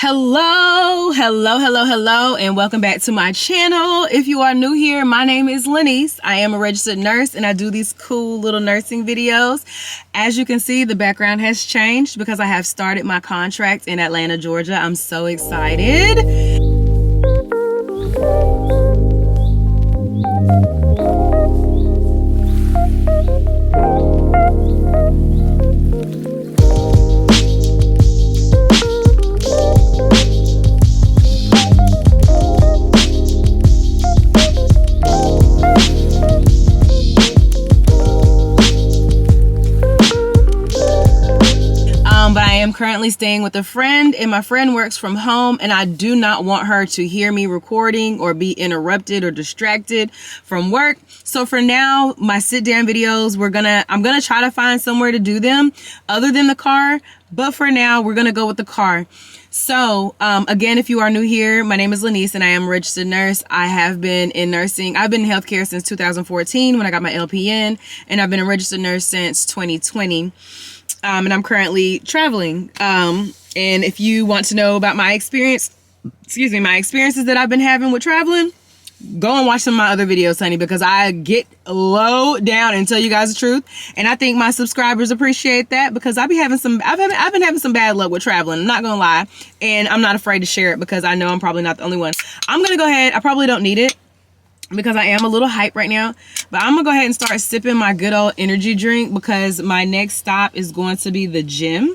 Hello, and welcome back to my channel. If you are new here, my name is Lenice. I am a registered nurse and I do these cool little nursing videos. As you can see, the background has changed because I have started my contract in Atlanta, Georgia. I'm so excited. But I am currently staying with a friend, and my friend works from home, and I do not want her to hear me recording or be interrupted or distracted from work. So for now, my sit down videos, I'm gonna try to find somewhere to do them other than the car, but for now we're gonna go with the car. So again, if you are new here, my name is Lenice and I am a registered nurse. I have been in nursing. I've been in healthcare since 2014 when I got my LPN, and I've been a registered nurse since 2020. And I'm currently traveling. And if you want to know about my experiences that I've been having with traveling, go and watch some of my other videos, honey, because I get low down and tell you guys the truth. And I think my subscribers appreciate that because I've been having some bad luck with traveling. I'm not gonna lie. And I'm not afraid to share it because I know I'm probably not the only one. I'm gonna go ahead. I probably don't need it because I am a little hype right now, but I'm gonna go ahead and start sipping my good old energy drink because my next stop is going to be the gym.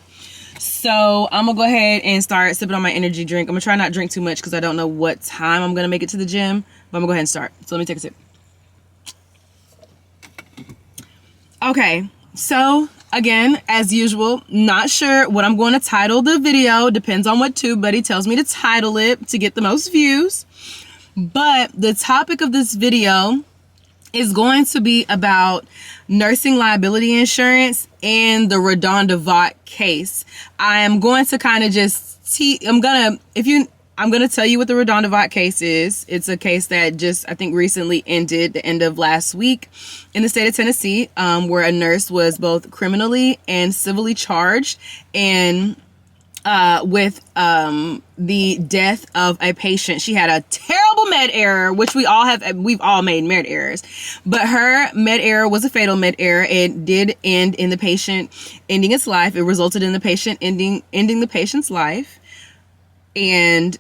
So I'm gonna go ahead and start sipping on my energy drink. I'm gonna try not to drink too much because I don't know what time I'm gonna make it to the gym, but I'm gonna go ahead and start. So let me take a sip. Okay, so again, as usual, not sure what I'm going to title the video. Depends on what TubeBuddy tells me to title it to get the most views. But the topic of this video is going to be about nursing liability insurance and the Redonda Vaught case. I am going to kind of just I'm going to tell you what the Redonda Vaught case is. It's a case that just, I think, recently ended the end of last week in the state of Tennessee, where a nurse was both criminally and civilly charged and with the death of a patient. She had a terrible med error, which we've all made med errors, but her med error was a fatal med error. It did end in the patient ending its life. It resulted in the patient ending the patient's life. And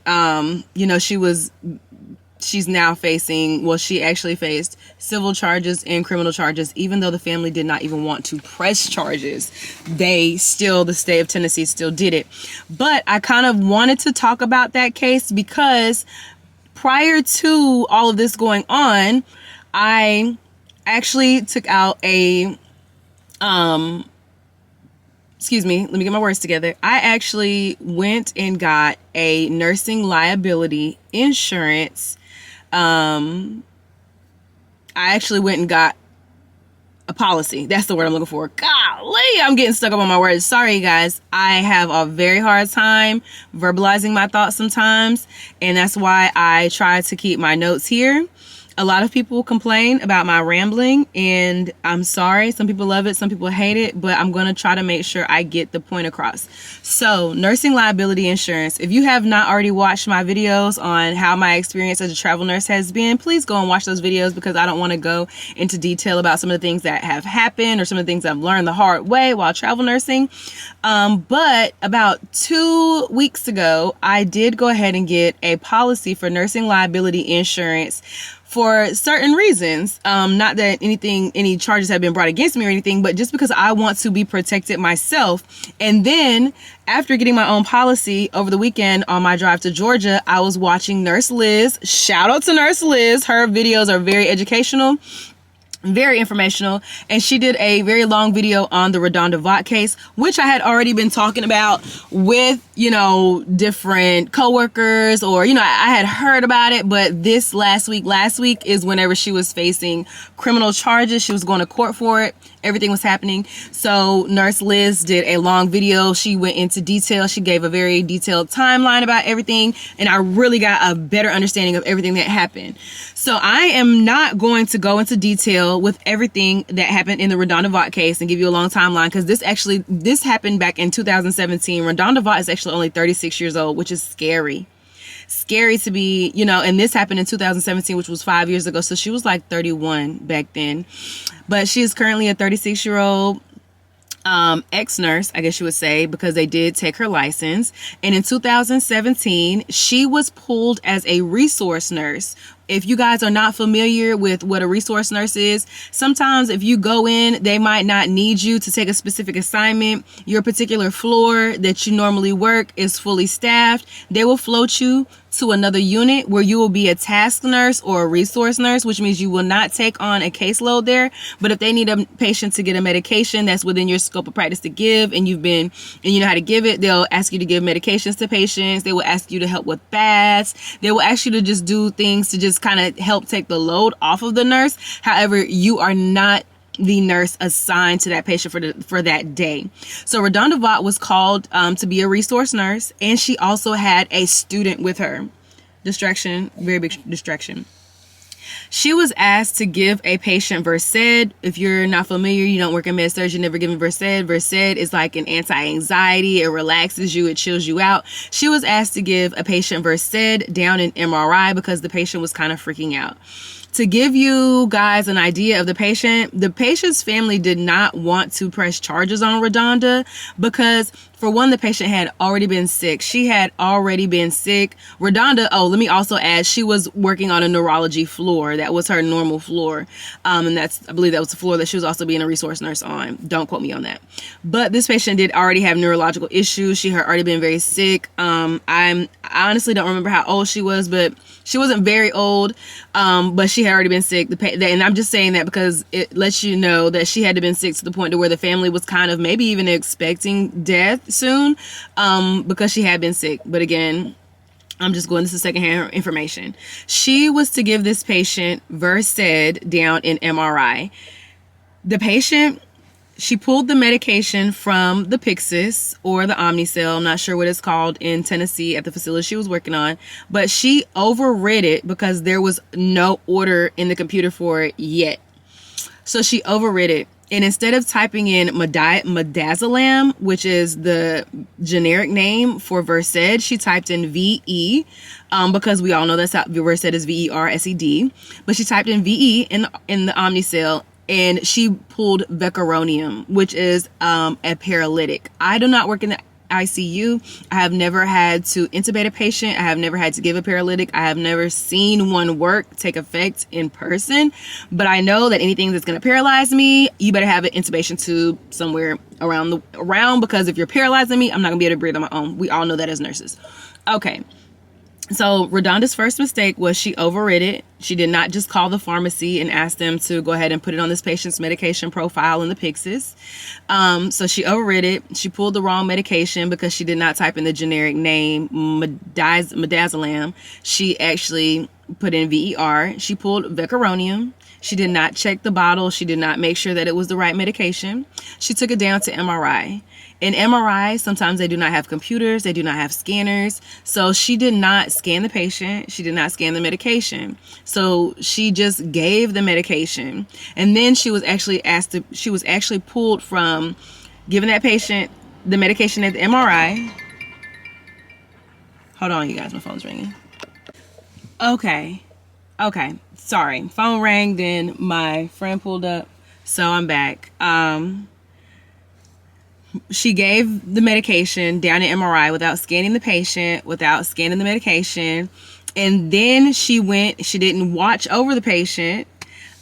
she's now facing, she actually faced civil charges and criminal charges, even though the family did not even want to press charges. The state of Tennessee still did it. But I kind of wanted to talk about that case because prior to all of this going on, I actually took out let me get my words together. I actually went and got a nursing liability insurance. I actually went and got a policy. That's the word I'm looking for. Golly, I'm getting stuck up on my words. Sorry, guys. I have a very hard time verbalizing my thoughts sometimes, and that's why I try to keep my notes here. A lot of people complain about my rambling, and I'm sorry. Some people love it, some people hate it, but I'm going to try to make sure I get the point across. So, nursing liability insurance. If you have not already watched my videos on how my experience as a travel nurse has been, please go and watch those videos because I don't want to go into detail about some of the things that have happened or some of the things I've learned the hard way while travel nursing. But about 2 weeks ago, I did go ahead and get a policy for nursing liability insurance for certain reasons. Not that any charges have been brought against me or anything, but just because I want to be protected myself. And then after getting my own policy over the weekend on my drive to Georgia, I was watching Nurse Liz. Shout out to Nurse Liz. Her videos are very educational, very informational, and she did a very long video on the Redonda Vaught case, which I had already been talking about with, different coworkers, or, I had heard about it, but last week is whenever she was facing criminal charges. She was going to court for it, everything was happening. So Nurse Liz did a long video. She went into detail. She gave a very detailed timeline about everything, and I really got a better understanding of everything that happened. So I am not going to go into detail with everything that happened in the Redonda Vaught case and give you a long timeline, because this happened back in 2017. Redonda Vaught is actually only 36 years old, which is scary to be, and this happened in 2017, which was 5 years ago. So she was like 31 back then, but she is currently a 36-year-old ex-nurse, I guess you would say, because they did take her license. And in 2017, she was pulled as a resource nurse. If you guys are not familiar with what a resource nurse is, sometimes if you go in, they might not need you to take a specific assignment. Your particular floor that you normally work is fully staffed. They will float you to another unit where you will be a task nurse or a resource nurse, which means you will not take on a caseload there. But if they need a patient to get a medication that's within your scope of practice to give, and you know how to give it, they'll ask you to give medications to patients. They will ask you to help with baths. They will ask you to just do things to just kind of help take the load off of the nurse. However, you are not the nurse assigned to that patient for that day. So Redonda Vaught was called to be a resource nurse, and she also had a student with her. Distraction, very big distraction. She was asked to give a patient Versed. If you're not familiar, you don't work in med-surg, you never given Versed. Versed is like an anti-anxiety. It relaxes you. It chills you out. She was asked to give a patient Versed down in MRI because the patient was kind of freaking out. To give you guys an idea of the patient's family did not want to press charges on Redonda because, for one, the patient had already been sick. She had already been sick. Redonda, let me also add, she was working on a neurology floor. That was her normal floor. And I believe that was the floor that she was also being a resource nurse on. Don't quote me on that. But this patient did already have neurological issues. She had already been very sick. I honestly don't remember how old she was, but she wasn't very old. But she had already been sick. And I'm just saying that because it lets you know that she had to been sick to the point to where the family was kind of maybe even expecting death soon, because she had been sick. But again, I'm just going, this is secondhand information. She was to give this patient Versed down in MRI. The patient, she pulled the medication from the Pyxis or the Omnicell. I'm not sure what it's called in Tennessee at the facility she was working on, but she overrid it because there was no order in the computer for it yet. So she overrid it. And instead of typing in midazolam, which is the generic name for Versed, she typed in VE, because we all know that's how Versed is VERSED. But she typed in VE in the Omnicell, and she pulled vecuronium, which is a paralytic. I do not work in the ICU. I have never had to intubate a patient. I have never had to give a paralytic. I have never seen one take effect in person. But I know that anything that's going to paralyze me, you better have an intubation tube somewhere around, because if you're paralyzing me, I'm not going to be able to breathe on my own. We all know that as nurses. Okay. So Redonda's first mistake was she overrid it. She did not just call the pharmacy and ask them to go ahead and put it on this patient's medication profile in the Pyxis. So she overrid it. She pulled the wrong medication because she did not type in the generic name, midazolam. She actually put in VER. She pulled vecuronium. She did not check the bottle. She did not make sure that it was the right medication. She took it down to MRI. In MRI, sometimes they do not have computers. They do not have scanners. So she did not scan the patient. She did not scan the medication. So she just gave the medication. And then she was actually pulled from giving that patient the medication at the MRI. Hold on, you guys. My phone's ringing. Okay. Sorry. Phone rang, then my friend pulled up. So I'm back. She gave the medication down in MRI without scanning the patient, without scanning the medication. And then she didn't watch over the patient.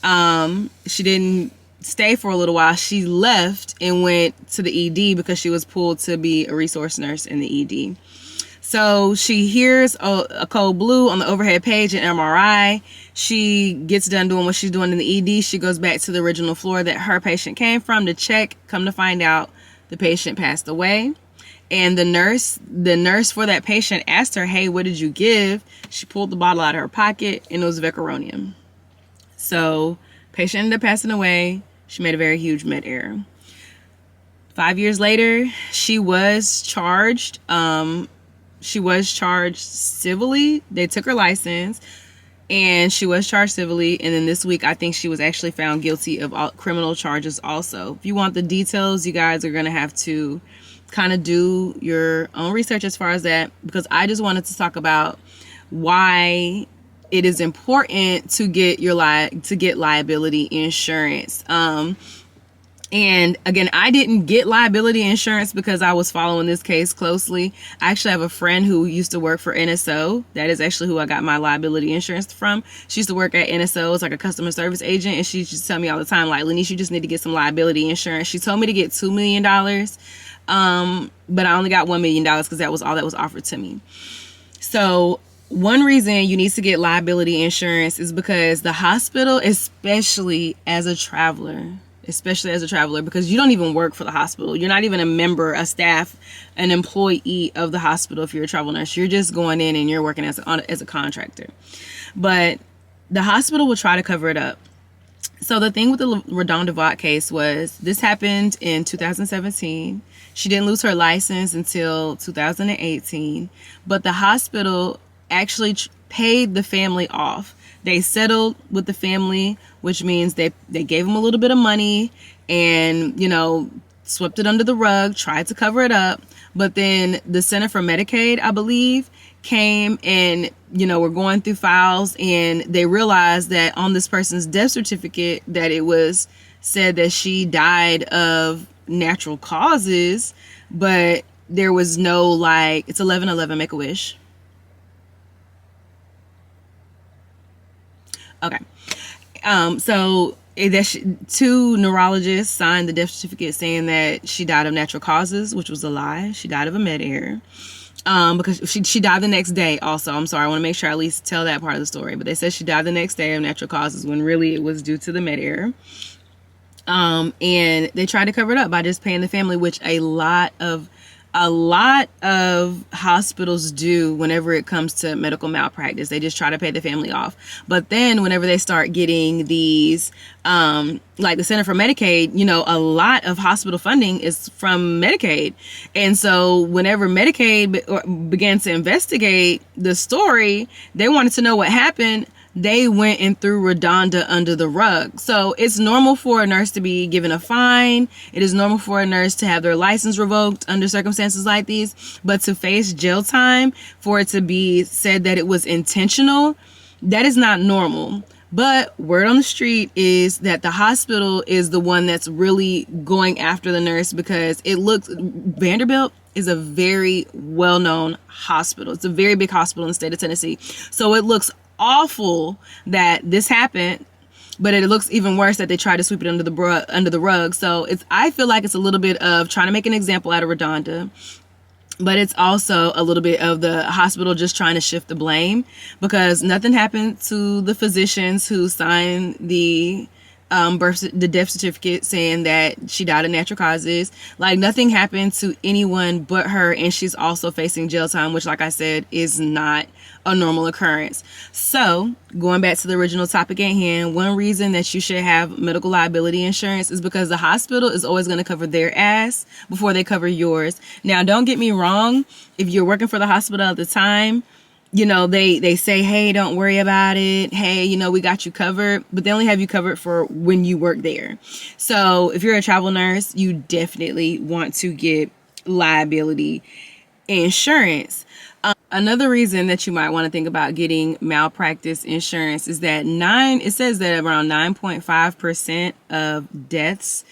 She didn't stay for a little while. She left and went to the ED because she was pulled to be a resource nurse in the ED. So she hears a code blue on the overhead page in MRI. She gets done doing what she's doing in the ED. She goes back to the original floor that her patient came from to check. Come to find out, the patient passed away. And the nurse for that patient asked her, "Hey, what did you give?" She pulled the bottle out of her pocket, and it was vecuronium. So patient ended up passing away. She made a very huge med error. 5 years later, she was charged. She was charged civilly. They took her license, and she was charged civilly. And then this week, I think she was actually found guilty of all criminal charges also. If you want the details, you guys are going to have to kind of do your own research as far as that, because I just wanted to talk about why it is important to get your liability insurance. And again, I didn't get liability insurance because I was following this case closely. I actually have a friend who used to work for NSO. That is actually who I got my liability insurance from. She used to work at NSO as like a customer service agent, and she used to tell me all the time, like, Lenice, you just need to get some liability insurance. She told me to get $2 million, but I only got $1 million because that was all that was offered to me. So one reason you need to get liability insurance is because the hospital, especially as a traveler, because you don't even work for the hospital. You're not even a member, a staff, an employee of the hospital if you're a travel nurse. You're just going in and you're working as a contractor. But the hospital will try to cover it up. So the thing with the Redonda Vaught case was, this happened in 2017. She didn't lose her license until 2018. But the hospital actually paid the family off. They settled with the family, which means they gave them a little bit of money and, swept it under the rug, tried to cover it up. But then the Center for Medicaid, I believe, came and, were going through files, and they realized that on this person's death certificate that it was said that she died of natural causes, but there was no, it's 1111, Make-A-Wish. Okay. So two neurologists signed the death certificate saying that she died of natural causes, which was a lie. She died of a med error. Because she died the next day also. I'm sorry, I want to make sure I at least tell that part of the story. But they said she died the next day of natural causes when really it was due to the med error. And they tried to cover it up by just paying the family, which a lot of hospitals do whenever it comes to medical malpractice. They just try to pay the family off. But then whenever they start getting these, like the Center for Medicaid, a lot of hospital funding is from Medicaid. And so whenever Medicaid began to investigate the story, they wanted to know what happened. They went and threw Redonda under the rug. So it's normal for a nurse to be given a fine. It is normal for a nurse to have their license revoked under circumstances like these. But to face jail time, for it to be said that it was intentional, that is not normal. But word on the street is that the hospital is the one that's really going after the nurse, because Vanderbilt is a very well-known hospital. It's a very big hospital in the state of Tennessee. So it looks awful that this happened, but it looks even worse that they tried to sweep it under the rug. So I feel like it's a little bit of trying to make an example out of Redonda, but it's also a little bit of the hospital just trying to shift the blame, because nothing happened to the physicians who signed the death certificate saying that she died of natural causes. Nothing happened to anyone but her, and she's also facing jail time, which, like I said, is not a normal occurrence. So going back to the original topic at hand, one reason that you should have medical liability insurance is because the hospital is always going to cover their ass before they cover yours. Now, don't get me wrong. If you're working for the hospital at the time, they say, hey, don't worry about it. Hey, we got you covered, but they only have you covered for when you work there. So if you're a travel nurse, you definitely want to get liability insurance. Another reason that you might want to think about getting malpractice insurance is that it says that around 9.5% of deaths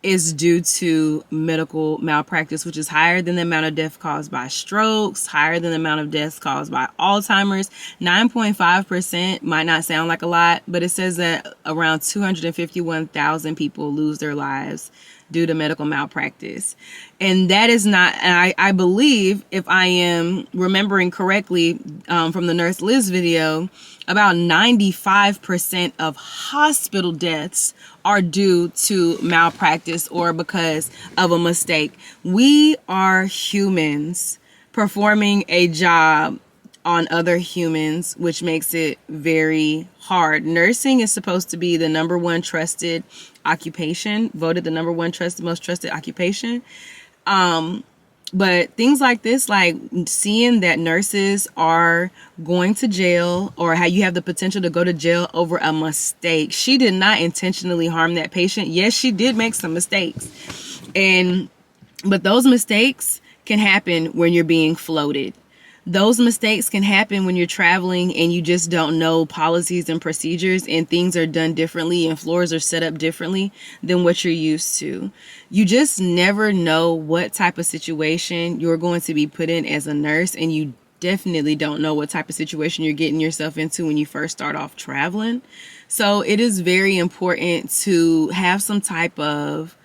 is due to medical malpractice, which is higher than the amount of death caused by strokes, higher than the amount of deaths caused by Alzheimer's. 9.5% might not sound like a lot, but it says that around 251,000 people lose their lives due to medical malpractice. And that is not, and I believe, if I am remembering correctly, from the Nurse Liz video, about 95% of hospital deaths are due to malpractice or because of a mistake. We are humans performing a job on other humans, which makes it very hard. Nursing is supposed to be the number one trusted occupation, voted the number one most trusted occupation. But things like this, like seeing that nurses are going to jail, or how you have the potential to go to jail over a mistake. She did not intentionally harm that patient. Yes, she did make some mistakes. But those mistakes can happen when you're being floated. Those mistakes can happen when you're traveling and you just don't know policies and procedures, and things are done differently and floors are set up differently than what you're used to. You just never know what type of situation you're going to be put in as a nurse, and you definitely don't know what type of situation you're getting yourself into when you first start off traveling. So it is very important to have some type of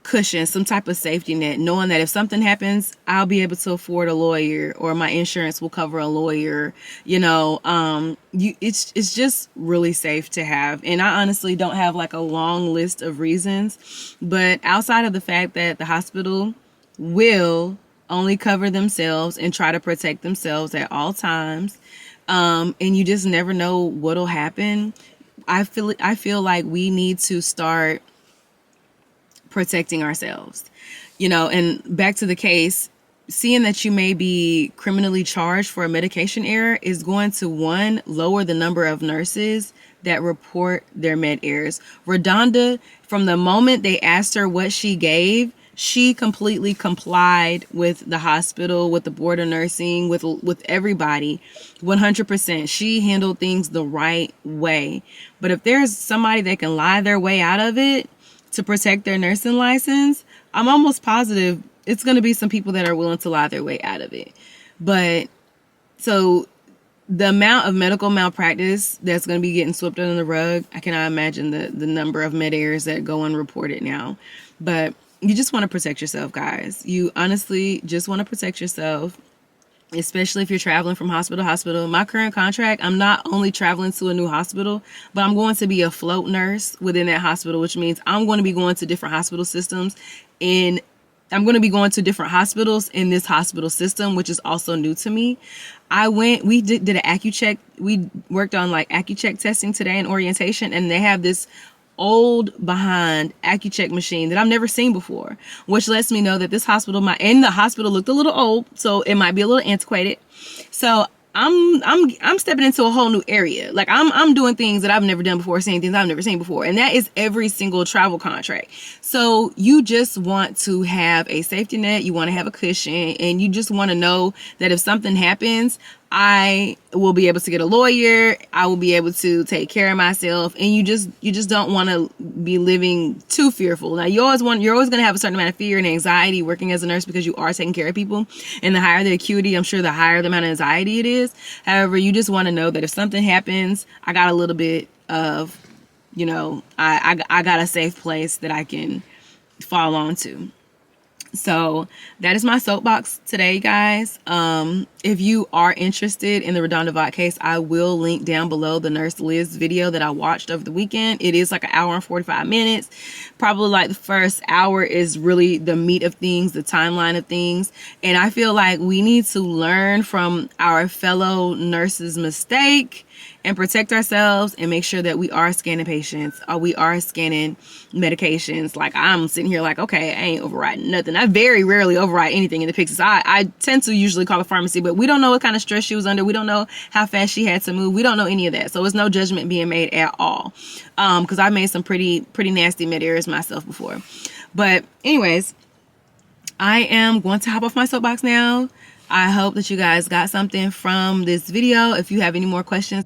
cushion, some type of safety net, knowing that if something happens, I'll be able to afford a lawyer, or my insurance will cover a lawyer. It's just really safe to have. And I honestly don't have like a long list of reasons, but outside of the fact that the hospital will only cover themselves and try to protect themselves at all times, and you just never know what'll happen. I feel like we need to start protecting ourselves, and back to the case, seeing that you may be criminally charged for a medication error is going to, one, lower the number of nurses that report their med errors. Redonda, from the moment they asked her what she gave, she completely complied with the hospital, with the board of nursing, with everybody, 100%. She handled things the right way. But if there's somebody that can lie their way out of it to protect their nursing license, I'm almost positive it's going to be some people that are willing to lie their way out of it. But so the amount of medical malpractice that's going to be getting swept under the rug, I cannot imagine the number of med errors that go unreported now. But you just want to protect yourself, guys. You honestly just want to protect yourself, especially if you're traveling from hospital to hospital. My current contract, I'm not only traveling to a new hospital, but I'm going to be a float nurse within that hospital, which means I'm going to be going to different hospital systems, and I'm going to be going to different hospitals in this hospital system, which is also new to me. We did an AccuCheck. We worked on like AccuCheck testing today in orientation, and they have this old behind AccuCheck machine that I've never seen before, which lets me know that this hospital, the hospital looked a little old, so it might be a little antiquated. So I'm stepping into a whole new area. Like I'm doing things that I've never done before, seeing things I've never seen before. And that is every single travel contract. So you just want to have a safety net. You want to have a cushion, and you just want to know that if something happens, I will be able to get a lawyer. I will be able to take care of myself. And you just don't want to be living too fearful. Now you're always going to have a certain amount of fear and anxiety working as a nurse, because you are taking care of people. And the higher the acuity, I'm sure the higher the amount of anxiety it is. However, you just want to know that if something happens, I got a little bit of, I got a safe place that I can fall onto. So that is my soapbox today, guys. If you are interested in the Redonda Vaught case, I will link down below the Nurse Liz video that I watched over the weekend. It is like an hour and 45 minutes. Probably like the first hour is really the meat of things, the timeline of things. And I feel like we need to learn from our fellow nurses' mistake and protect ourselves, and make sure that we are scanning patients, or we are scanning medications. Like I'm sitting here like, okay, I ain't overriding nothing. I very rarely override anything in the Pixies. I tend to usually call a pharmacy, but we don't know what kind of stress she was under. We don't know how fast she had to move. We don't know any of that. So it's no judgment being made at all. Cause I've made some pretty nasty med errors myself before. But anyways, I am going to hop off my soapbox now. I hope that you guys got something from this video. If you have any more questions,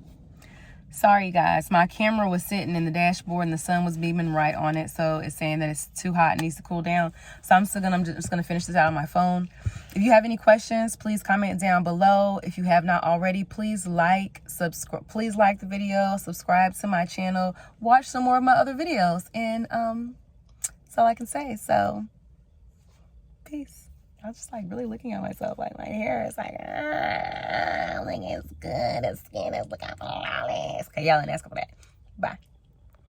sorry guys, my camera was sitting in the dashboard and the sun was beaming right on it, so it's saying that it's too hot and needs to cool down. So I'm just gonna finish this out on my phone. If you have any questions, please comment down below. If you have not already, please like the video, subscribe to my channel, watch some more of my other videos, and that's all I can say. So peace. I was just like really looking at myself, like my hair is like, I think it's good, it's skin is looking flawless. Okay, y'all didn't ask for that. Bye.